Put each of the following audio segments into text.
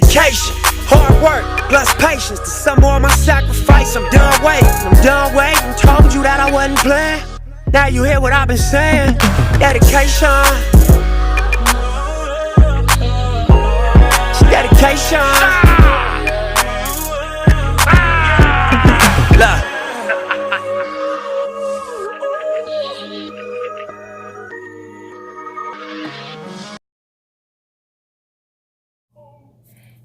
dedication, hard work, plus patience. To some more of my sacrifice, I'm done waiting. Told you that I wasn't playing. Now you hear what I've been saying. Dedication. Dedication. Look.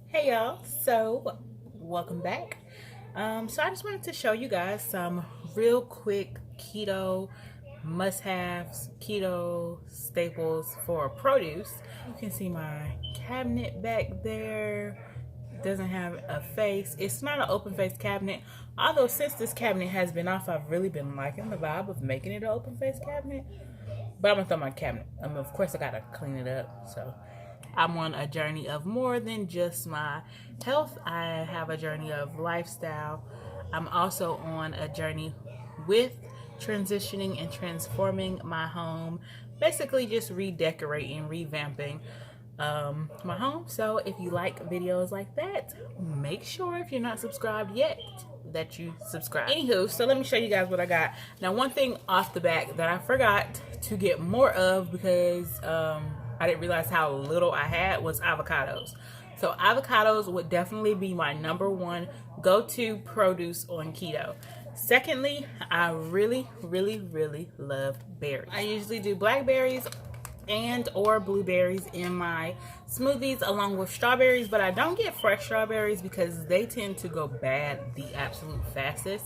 Hey y'all, so welcome back. So I just wanted to show you guys some real quick keto must-haves, keto staples for produce. You can see my cabinet back there. It doesn't have a face. It's not an open face cabinet, although since this cabinet has been off, I've really been liking the vibe of making it an open face cabinet. But I'm gonna throw my cabinet. Of course I gotta clean it up, so I'm on a journey of more than just my health. I have a journey of lifestyle. I'm also on a journey with transitioning and transforming my home. Basically just redecorating, revamping my home. So if you like videos like that, make sure if you're not subscribed yet that you subscribe. Anywho, so let me show you guys what I got. Now, one thing off the back that I forgot to get more of because I didn't realize how little I had was avocados. So avocados would definitely be my number one go-to produce on keto. Secondly, I really love berries. I usually do blackberries and or blueberries in my smoothies along with strawberries, but I don't get fresh strawberries because they tend to go bad the absolute fastest.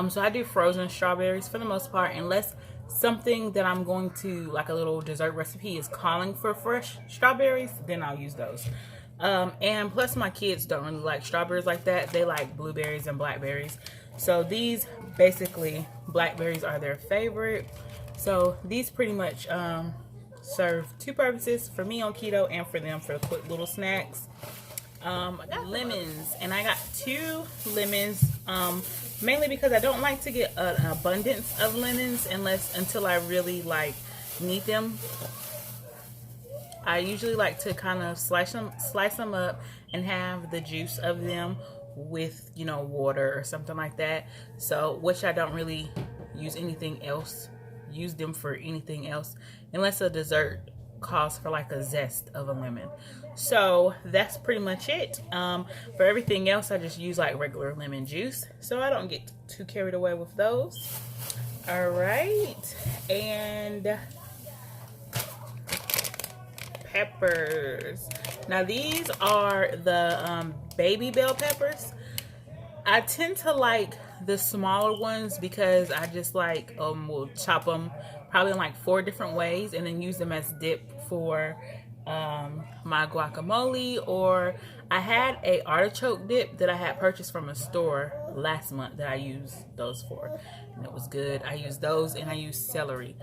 So I do frozen strawberries for the most part, unless something that I'm going to, like a little dessert recipe, is calling for fresh strawberries, then I'll use those. And plus my kids don't really like strawberries like that. They like blueberries and blackberries. So these, basically, blackberries are their favorite. So these pretty much serve two purposes, for me on keto and for them for quick little snacks. I got lemons, and I got 2 lemons, mainly because I don't like to get an abundance of lemons until I really need them. I usually like to kind of slice them up and have the juice of them with, water or something like that. So, which I don't really use them for anything else unless a dessert calls for like a zest of a lemon. So that's pretty much it. For everything else, I just use like regular lemon juice, so I don't get too carried away with those. All right, and peppers. Now these are the baby bell peppers. I tend to like the smaller ones because I just will chop them probably in like 4 different ways and then use them as dip for my guacamole. Or I had a artichoke dip that I had purchased from a store last month that I used those for, and it was good. I used those, and I used celery,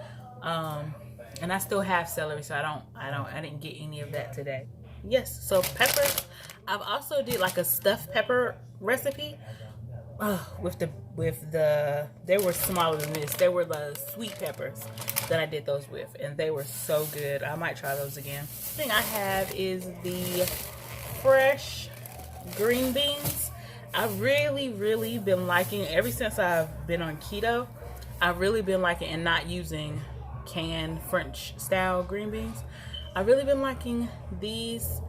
and I still have celery, so I didn't get any of that today. Yes, so peppers. I've also did like a stuffed pepper recipe. They were smaller than this. They were the sweet peppers that I did those with, and they were so good. I might try those again. The thing I have is the fresh green beans. I've really been liking, ever since I've been on keto, I've really been liking and not using canned French style green beans. I've really been liking these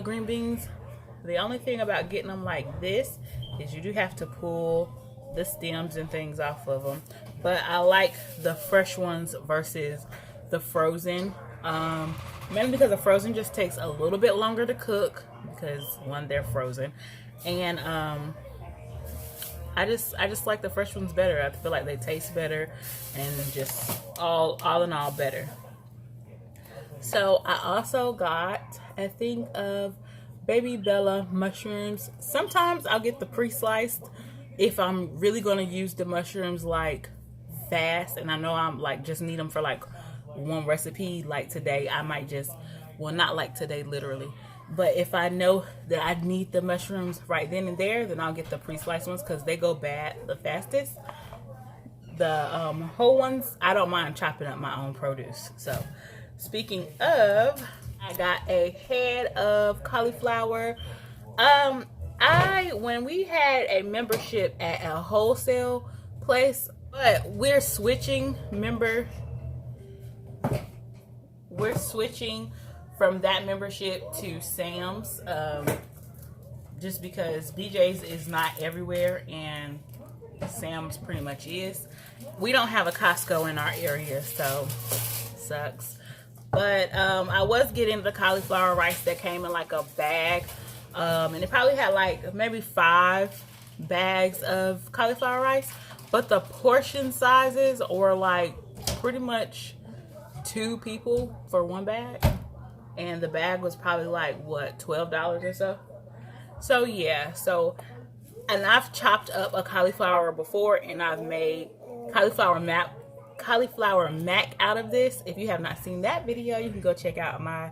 green beans. The only thing about getting them like this is you do have to pull the stems and things off of them. But I like the fresh ones versus the frozen. Mainly because the frozen just takes a little bit longer to cook because, one, they're frozen. And I just like the fresh ones better. I feel like they taste better and just all in all better. So I also got a thing of baby bella mushrooms. Sometimes I'll get the pre-sliced if I'm really going to use the mushrooms like fast and I know I'm just need them for one recipe. Like today, I might just, well, not like today literally, but if I know that I need the mushrooms right then and there, then I'll get the pre-sliced ones because they go bad the fastest. The whole ones, I don't mind chopping up my own produce. So speaking of, I got a head of cauliflower When we had a membership at a wholesale place, but we're switching from that membership to Sam's, just because BJ's is not everywhere and Sam's pretty much is. We don't have a Costco in our area, so sucks. But I was getting the cauliflower rice that came in like a bag, and it probably had like maybe 5 bags of cauliflower rice, but the portion sizes were like pretty much 2 people for 1 bag, and the bag was probably like what, $12 or so. So yeah, and I've chopped up a cauliflower before, and I've made cauliflower mac out of this. If you have not seen that video, you can go check out my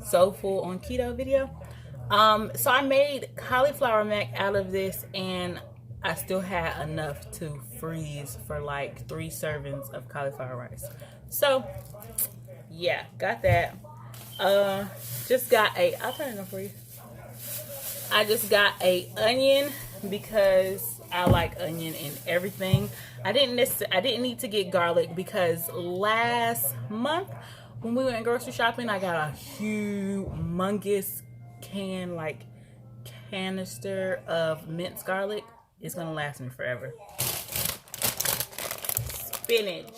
Soulful on Keto video. So I made cauliflower mac out of this, and I still had enough to freeze for like 3 servings of cauliflower rice. So yeah, got that. Just got I'll turn it on for you. I just got a onion because I like onion in everything. I didn't need to get garlic because last month when we went grocery shopping, I got a humongous canister of minced garlic. It's gonna last me forever. Spinach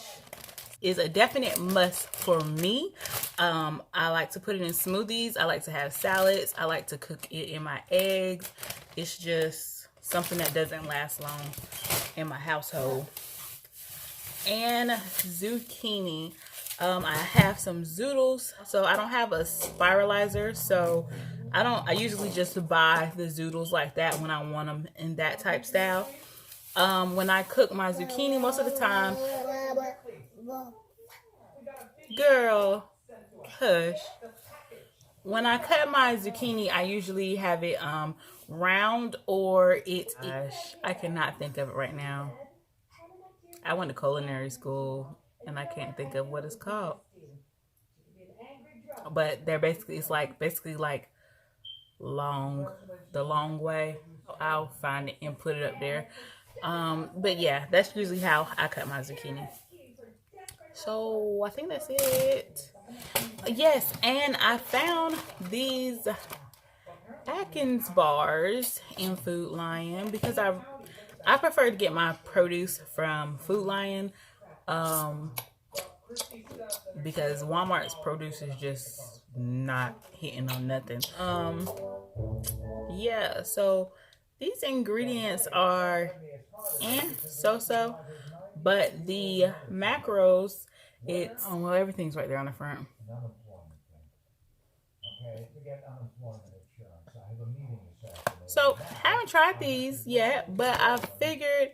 is a definite must for me. I like to put it in smoothies. I like to have salads. I like to cook it in my eggs. It's just something that doesn't last long in my household. And zucchini. I have some zoodles, so I don't have a spiralizer, so I usually just buy the zoodles like that when I want them in that type style. When I cook my zucchini, most of the time, girl, hush. When I cut my zucchini, I usually have it round, or I cannot think of it right now. I went to culinary school and I can't think of what it's called. But they're basically like the long way. I'll find it and put it up there. But yeah, that's usually how I cut my zucchini. So I think that's it. Yes, and I found these Atkins bars in Food Lion because I prefer to get my produce from Food Lion, because Walmart's produce is just not hitting on nothing. Yeah, so these ingredients are so, but the macros, well, everything's right there on the front. So, haven't tried these yet, but I figured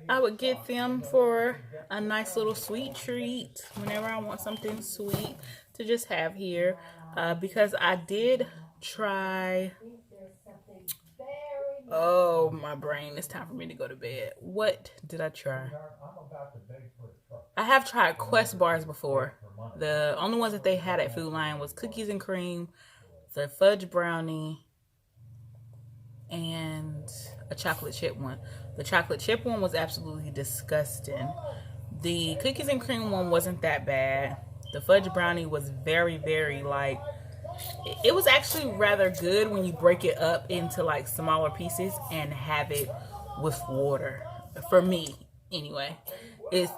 I would get them for a nice little sweet treat whenever I want something sweet to just have here, because I did try... Oh, my brain. It's time for me to go to bed. What did I try? I have tried Quest bars before. The only ones that they had at Food Lion was cookies and cream, the fudge brownie, and a chocolate chip one. The chocolate chip one was absolutely disgusting. The cookies and cream one wasn't that bad. The fudge brownie was very, very like... It was actually rather good when you break it up into like smaller pieces and have it with water. For me, anyway.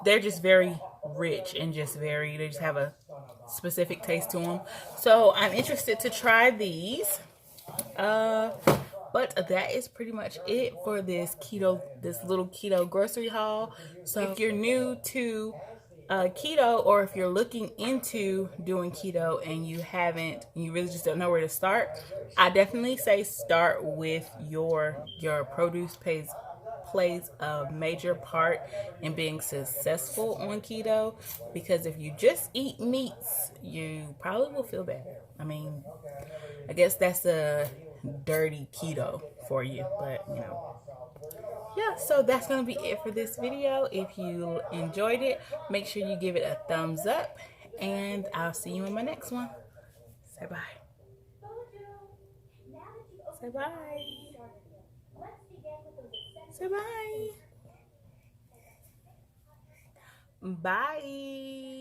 They're just very rich and they just have a specific taste to them. So I'm interested to try these. But that is pretty much it for this little keto grocery haul. So if you're new to keto, or if you're looking into doing keto and you really just don't know where to start, I definitely say start with your produce plays a major part in being successful on keto, because if you just eat meats, you probably will feel bad. I mean, I guess that's a dirty keto for you, but you know. Yeah, so that's going to be it for this video. If you enjoyed it, make sure you give it a thumbs up, and I'll see you in my next one. Say bye. Say bye. Say bye. Bye.